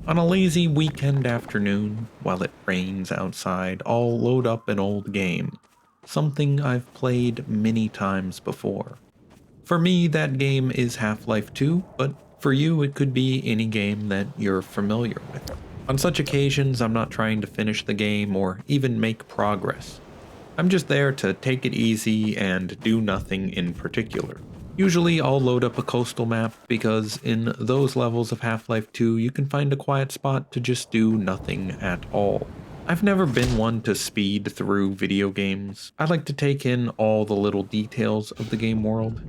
On a lazy weekend afternoon, while it rains outside, I'll load up an old game. Something I've played many times before. For me, that game is Half-Life 2, but for you, it could be any game that you're familiar with. On such occasions, I'm not trying to finish the game or even make progress. I'm just there to take it easy and do nothing in particular. Usually I'll load up a coastal map because in those levels of Half-Life 2 you can find a quiet spot to just do nothing at all. I've never been one to speed through video games. I like to take in all the little details of the game world.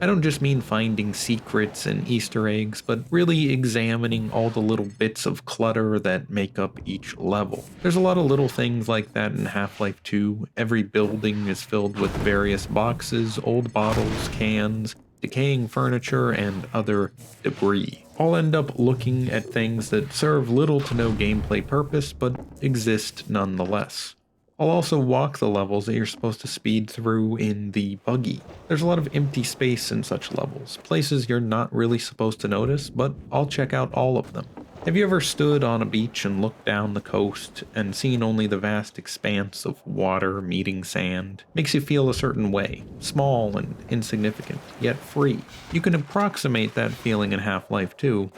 I don't just mean finding secrets and Easter eggs, but really examining all the little bits of clutter that make up each level. There's a lot of little things like that in Half-Life 2. Every building is filled with various boxes, old bottles, cans, decaying furniture, and other debris. I'll end up looking at things that serve little to no gameplay purpose, but exist nonetheless. I'll also walk the levels that you're supposed to speed through in the buggy. There's a lot of empty space in such levels, places you're not really supposed to notice, but I'll check out all of them. Have you ever stood on a beach and looked down the coast and seen only the vast expanse of water meeting sand? Makes you feel a certain way, small and insignificant, yet free. You can approximate that feeling in Half-Life 2,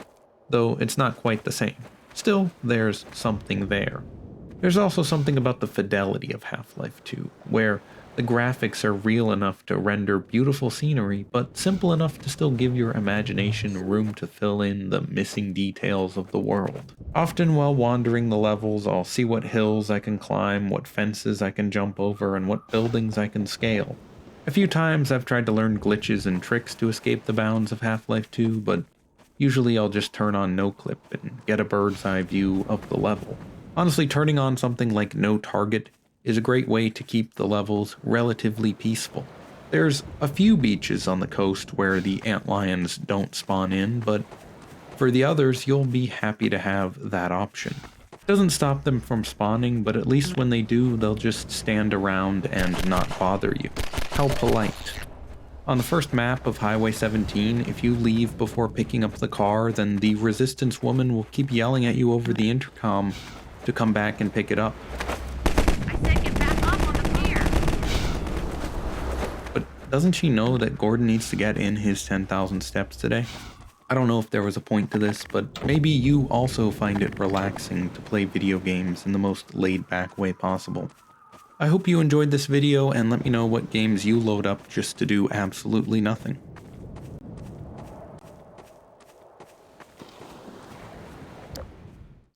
though it's not quite the same. Still, there's something there. There's also something about the fidelity of Half-Life 2, where the graphics are real enough to render beautiful scenery, but simple enough to still give your imagination room to fill in the missing details of the world. Often while wandering the levels, I'll see what hills I can climb, what fences I can jump over, and what buildings I can scale. A few times I've tried to learn glitches and tricks to escape the bounds of Half-Life 2, but usually I'll just turn on no clip and get a bird's eye view of the level. Honestly, turning on something like no target is a great way to keep the levels relatively peaceful. There's a few beaches on the coast where the antlions don't spawn in, but for the others you'll be happy to have that option. It doesn't stop them from spawning, but at least when they do, they'll just stand around and not bother you. How polite. On the first map of Highway 17, if you leave before picking up the car, then the Resistance woman will keep yelling at you over the intercom to come back and pick it up. I said get back off on the pier. But doesn't she know that Gordon needs to get in his 10,000 steps today? I don't know if there was a point to this, but maybe you also find it relaxing to play video games in the most laid-back way possible. I hope you enjoyed this video and let me know what games you load up just to do absolutely nothing.